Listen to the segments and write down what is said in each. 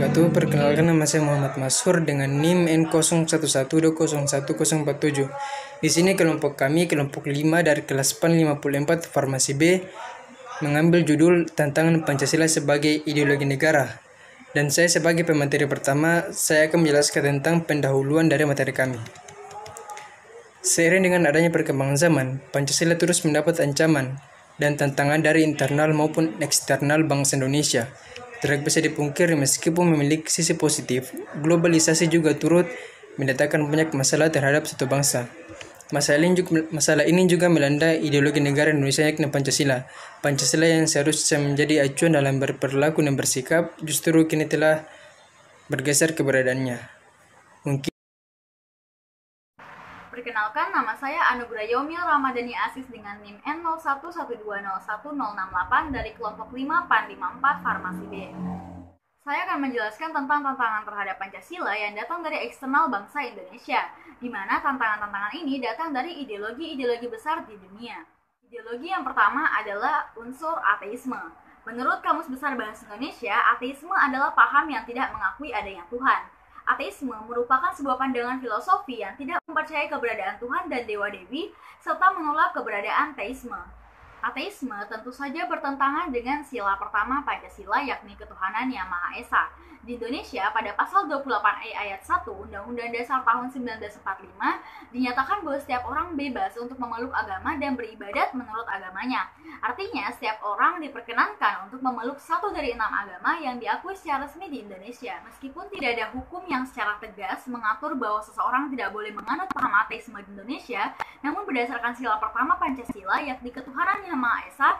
wabarakatuh. Perkenalkan, nama saya Muhammad Mashur dengan NIM N0112011047. Di sini kelompok kami, kelompok 5 dari kelas PAN 54 Farmasi B, mengambil judul Tantangan Pancasila sebagai Ideologi Negara. Dan saya sebagai pemateri pertama, saya akan menjelaskan tentang pendahuluan dari materi kami. Seiring dengan adanya perkembangan zaman, Pancasila terus mendapat ancaman dan tantangan dari internal maupun eksternal bangsa Indonesia. Tidak bisa dipungkiri meskipun memiliki sisi positif, globalisasi juga turut mendatangkan banyak masalah terhadap satu bangsa. Masalah ini juga melanda ideologi negara Indonesia, yakni Pancasila. Pancasila yang seharusnya menjadi acuan dalam berperilaku dan bersikap, justru kini telah bergeser keberadaannya. Mungkin Perkenalkan, nama saya Anugrah Yomil Ramadhani Asis dengan NIM N0112011068 dari kelompok 5 PAN 54 Farmasi B. Saya akan menjelaskan tentang tantangan terhadap Pancasila yang datang dari eksternal bangsa Indonesia, di mana tantangan-tantangan ini datang dari ideologi-ideologi besar di dunia. Ideologi yang pertama adalah unsur ateisme. Menurut Kamus Besar Bahasa Indonesia, ateisme adalah paham yang tidak mengakui adanya Tuhan. Ateisme merupakan sebuah pandangan filosofi yang tidak mempercayai keberadaan Tuhan dan dewa-dewi, serta menolak keberadaan teisme. Ateisme tentu saja bertentangan dengan sila pertama Pancasila, yakni ketuhanan yang Maha Esa. Di Indonesia, pada pasal 28E ayat 1 Undang-Undang Dasar tahun 1945, dinyatakan bahwa setiap orang bebas untuk memeluk agama dan beribadat menurut agamanya. Artinya, setiap orang diperkenankan untuk memeluk satu dari 6 agama yang diakui secara resmi di Indonesia. Meskipun tidak ada hukum yang secara tegas mengatur bahwa seseorang tidak boleh menganut paham ateisme di Indonesia, namun berdasarkan sila pertama Pancasila, yakni ketuhanan yang Maha Esa,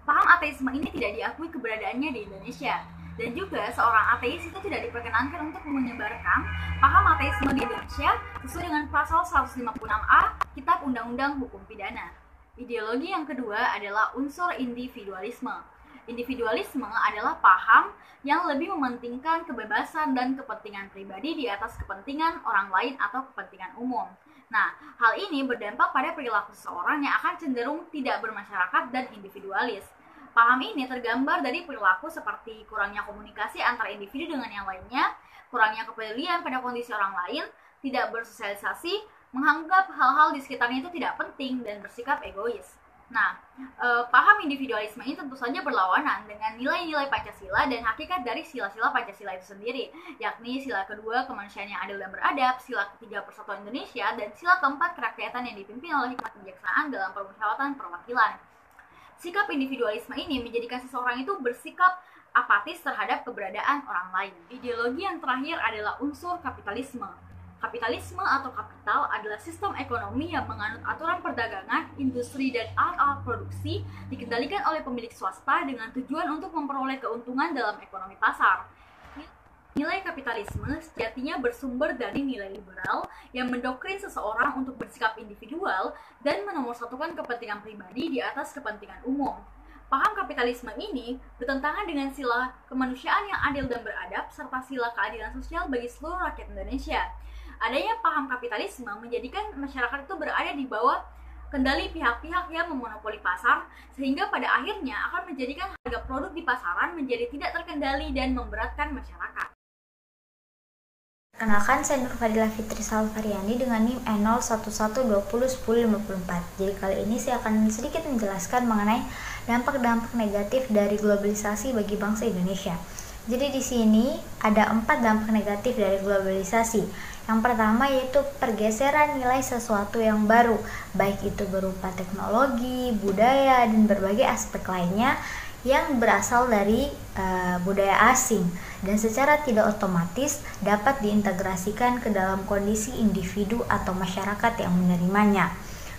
paham ateisme ini tidak diakui keberadaannya di Indonesia. Dan juga seorang ateis itu tidak diperkenankan untuk menyebarkan paham ateisme di Indonesia sesuai dengan pasal 156A Kitab Undang-Undang Hukum Pidana. Ideologi yang kedua adalah unsur individualisme. Individualisme adalah paham yang lebih mementingkan kebebasan dan kepentingan pribadi di atas kepentingan orang lain atau kepentingan umum. Nah, hal ini berdampak pada perilaku seseorang yang akan cenderung tidak bermasyarakat dan individualis. Paham ini tergambar dari perilaku seperti kurangnya komunikasi antara individu dengan yang lainnya, kurangnya kepedulian pada kondisi orang lain, tidak bersosialisasi, menganggap hal-hal di sekitarnya itu tidak penting, dan bersikap egois. Nah, paham individualisme ini tentu saja berlawanan dengan nilai-nilai Pancasila dan hakikat dari sila-sila Pancasila itu sendiri, yakni sila kedua kemanusiaan yang adil dan beradab, sila ketiga persatuan Indonesia, dan sila keempat kerakyatan yang dipimpin oleh hikmat kebijaksanaan dalam permusyawaratan perwakilan. Sikap individualisme ini menjadikan seseorang itu bersikap apatis terhadap keberadaan orang lain. Ideologi yang terakhir adalah unsur kapitalisme. Kapitalisme atau kapital adalah sistem ekonomi yang menganut aturan perdagangan, industri, dan alat-alat produksi dikendalikan oleh pemilik swasta dengan tujuan untuk memperoleh keuntungan dalam ekonomi pasar. Nilai kapitalisme sejatinya bersumber dari nilai liberal yang mendoktrin seseorang untuk bersikap individual dan menomorsatukan kepentingan pribadi di atas kepentingan umum. Paham kapitalisme ini bertentangan dengan sila kemanusiaan yang adil dan beradab serta sila keadilan sosial bagi seluruh rakyat Indonesia. Adanya paham kapitalisme menjadikan masyarakat itu berada di bawah kendali pihak-pihak yang memonopoli pasar, sehingga pada akhirnya akan menjadikan harga produk di pasaran menjadi tidak terkendali dan memberatkan masyarakat. Perkenalkan, saya Nur Fadilah Fitri Salvariani dengan NIM N01201054. Jadi kali ini saya akan sedikit menjelaskan mengenai dampak-dampak negatif dari globalisasi bagi bangsa Indonesia. Jadi di sini ada 4 dampak negatif dari globalisasi. Yang pertama yaitu pergeseran nilai sesuatu yang baru, baik itu berupa teknologi, budaya, dan berbagai aspek lainnya yang berasal dari budaya asing dan secara tidak otomatis dapat diintegrasikan ke dalam kondisi individu atau masyarakat yang menerimanya.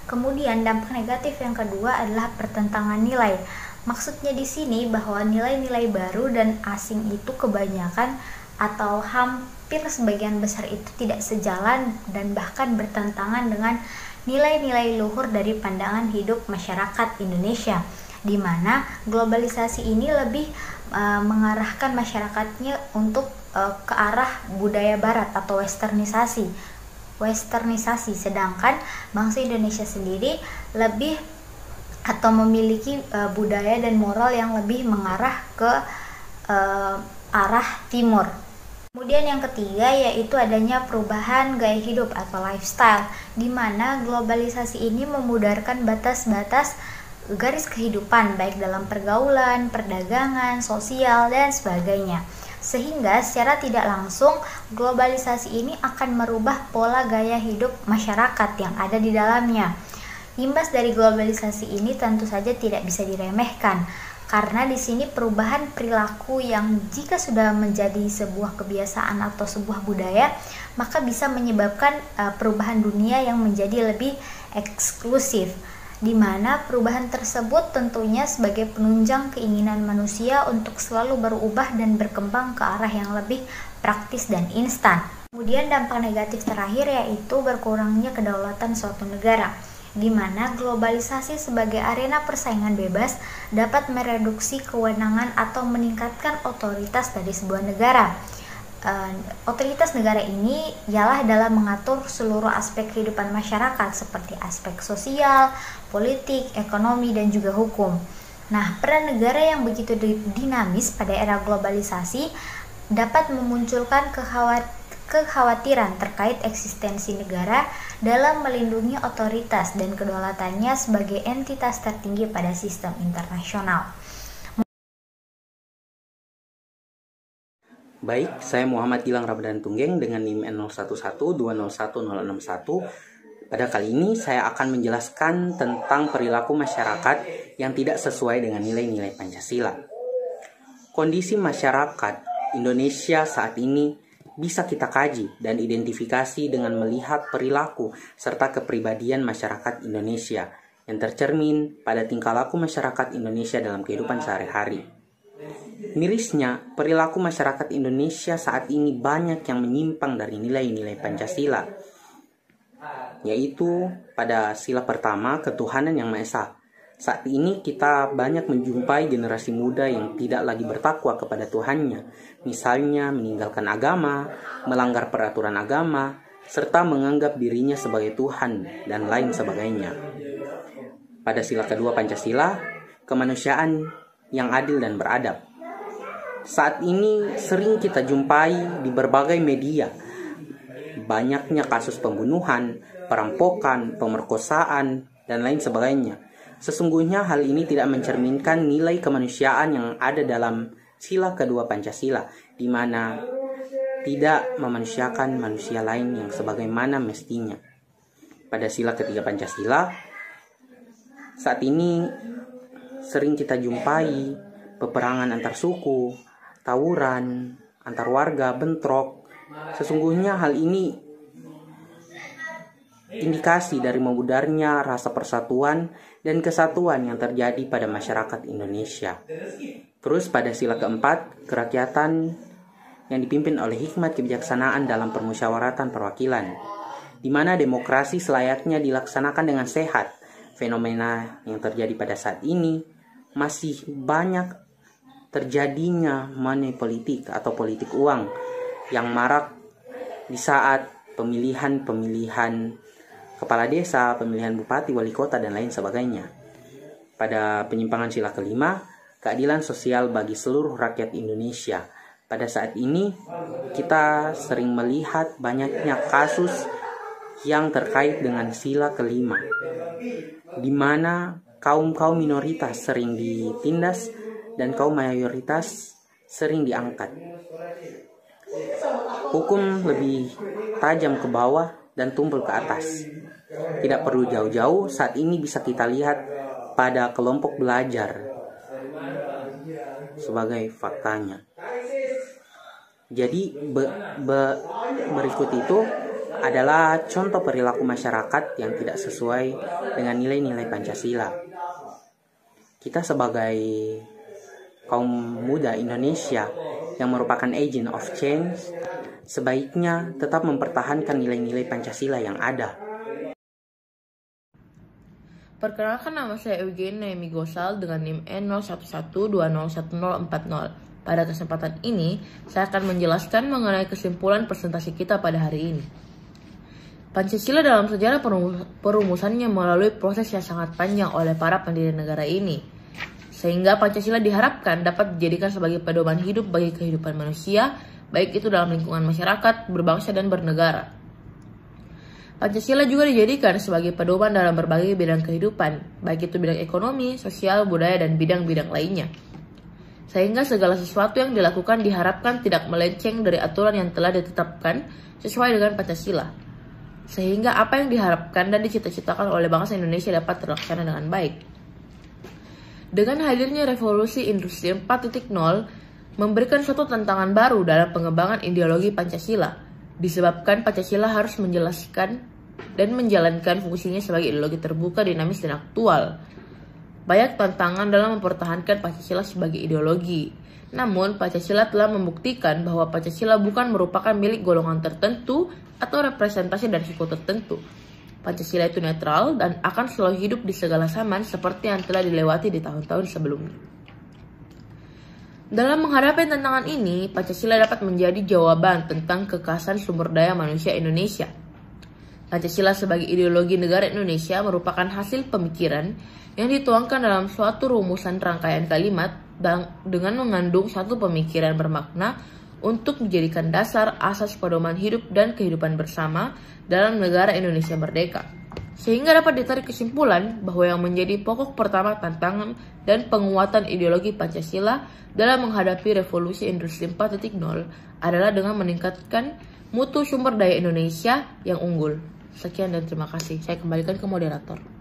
Kemudian dampak negatif yang kedua adalah pertentangan nilai. Maksudnya di sini bahwa nilai-nilai baru dan asing itu kebanyakan atau hampir sebagian besar itu tidak sejalan dan bahkan bertentangan dengan nilai-nilai luhur dari pandangan hidup masyarakat Indonesia, di mana globalisasi ini lebih mengarahkan masyarakatnya untuk ke arah budaya barat atau westernisasi, sedangkan bangsa Indonesia sendiri lebih atau memiliki budaya dan moral yang lebih mengarah ke arah timur. Kemudian yang ketiga yaitu adanya perubahan gaya hidup atau lifestyle, di mana globalisasi ini memudarkan batas-batas garis kehidupan baik dalam pergaulan, perdagangan, sosial, dan sebagainya. Sehingga secara tidak langsung globalisasi ini akan merubah pola gaya hidup masyarakat yang ada di dalamnya. Imbas dari globalisasi ini tentu saja tidak bisa diremehkan, karena di sini perubahan perilaku yang jika sudah menjadi sebuah kebiasaan atau sebuah budaya, maka bisa menyebabkan perubahan dunia yang menjadi lebih eksklusif, di mana perubahan tersebut tentunya sebagai penunjang keinginan manusia untuk selalu berubah dan berkembang ke arah yang lebih praktis dan instan. Kemudian dampak negatif terakhir yaitu berkurangnya kedaulatan suatu negara, di mana globalisasi sebagai arena persaingan bebas dapat mereduksi kewenangan atau meningkatkan otoritas dari sebuah negara. Otoritas negara ini ialah dalam mengatur seluruh aspek kehidupan masyarakat seperti aspek sosial, politik, ekonomi, dan juga hukum. Nah, peran negara yang begitu dinamis pada era globalisasi dapat memunculkan kekhawatiran terkait eksistensi negara dalam melindungi otoritas dan kedaulatannya sebagai entitas tertinggi pada sistem internasional. Baik, saya Muhammad Gilang Ramadan Tunggeng dengan NIM N01120161. Pada kali ini saya akan menjelaskan tentang perilaku masyarakat yang tidak sesuai dengan nilai-nilai Pancasila. Kondisi masyarakat Indonesia saat ini bisa kita kaji dan identifikasi dengan melihat perilaku serta kepribadian masyarakat Indonesia yang tercermin pada tingkah laku masyarakat Indonesia dalam kehidupan sehari-hari. Mirisnya, perilaku masyarakat Indonesia saat ini banyak yang menyimpang dari nilai-nilai Pancasila, yaitu pada sila pertama, ketuhanan yang Maha Esa. Saat ini kita banyak menjumpai generasi muda yang tidak lagi bertakwa kepada Tuhannya, misalnya meninggalkan agama, melanggar peraturan agama, serta menganggap dirinya sebagai Tuhan, dan lain sebagainya. Pada sila kedua Pancasila, kemanusiaan yang adil dan beradab. Saat ini sering kita jumpai di berbagai media, banyaknya kasus pembunuhan, perampokan, pemerkosaan, dan lain sebagainya. Sesungguhnya hal ini tidak mencerminkan nilai kemanusiaan yang ada dalam sila kedua Pancasila, di mana tidak memanusiakan manusia lain yang sebagaimana mestinya. Pada sila ketiga Pancasila, saat ini sering kita jumpai peperangan antar suku, tawuran antar warga, bentrok. Sesungguhnya hal ini indikasi dari memudarnya rasa persatuan dan kesatuan yang terjadi pada masyarakat Indonesia. Terus pada sila keempat, kerakyatan yang dipimpin oleh hikmat kebijaksanaan dalam permusyawaratan perwakilan, di mana demokrasi selayaknya dilaksanakan dengan sehat. Fenomena yang terjadi pada saat ini masih banyak terjadinya money politik atau politik uang yang marak di saat pemilihan kepala desa, pemilihan bupati, wali kota, dan lain sebagainya. Pada penyimpangan sila kelima, keadilan sosial bagi seluruh rakyat Indonesia. Pada saat ini kita sering melihat banyaknya kasus yang terkait dengan sila kelima, di mana kaum minoritas sering ditindas dan kaum mayoritas sering diangkat. Hukum lebih tajam ke bawah dan tumpul ke atas. Tidak perlu jauh-jauh, saat ini bisa kita lihat pada kelompok belajar sebagai faktanya. Jadi berikut itu adalah contoh perilaku masyarakat yang tidak sesuai dengan nilai-nilai Pancasila. Kita sebagai kaum muda Indonesia yang merupakan agent of change, sebaiknya tetap mempertahankan nilai-nilai Pancasila yang ada. Perkenalkan, nama saya Eugene Naomi Gosal dengan NIM N0112011040. Pada kesempatan ini, saya akan menjelaskan mengenai kesimpulan presentasi kita pada hari ini. Pancasila dalam sejarah perumusannya melalui proses yang sangat panjang oleh para pendiri negara ini, sehingga Pancasila diharapkan dapat dijadikan sebagai pedoman hidup bagi kehidupan manusia, baik itu dalam lingkungan masyarakat, berbangsa, dan bernegara. Pancasila juga dijadikan sebagai pedoman dalam berbagai bidang kehidupan, baik itu bidang ekonomi, sosial, budaya, dan bidang-bidang lainnya. Sehingga segala sesuatu yang dilakukan diharapkan tidak melenceng dari aturan yang telah ditetapkan sesuai dengan Pancasila. Sehingga apa yang diharapkan dan dicita-citakan oleh bangsa Indonesia dapat terlaksana dengan baik. Dengan hadirnya revolusi industri 4.0 memberikan suatu tantangan baru dalam pengembangan ideologi Pancasila, disebabkan Pancasila harus menjelaskan dan menjalankan fungsinya sebagai ideologi terbuka, dinamis, dan aktual. Banyak tantangan dalam mempertahankan Pancasila sebagai ideologi. Namun, Pancasila telah membuktikan bahwa Pancasila bukan merupakan milik golongan tertentu atau representasi dari suku tertentu. Pancasila itu netral dan akan selalu hidup di segala zaman seperti yang telah dilewati di tahun-tahun sebelumnya. Dalam menghadapi tantangan ini, Pancasila dapat menjadi jawaban tentang kekhasan sumber daya manusia Indonesia. Pancasila sebagai ideologi negara Indonesia merupakan hasil pemikiran yang dituangkan dalam suatu rumusan rangkaian kalimat dengan mengandung satu pemikiran bermakna untuk dijadikan dasar asas pedoman hidup dan kehidupan bersama dalam negara Indonesia merdeka. Sehingga dapat ditarik kesimpulan bahwa yang menjadi pokok pertama tantangan dan penguatan ideologi Pancasila dalam menghadapi revolusi industri 4.0 adalah dengan meningkatkan mutu sumber daya Indonesia yang unggul. Sekian dan terima kasih. Saya kembalikan ke moderator.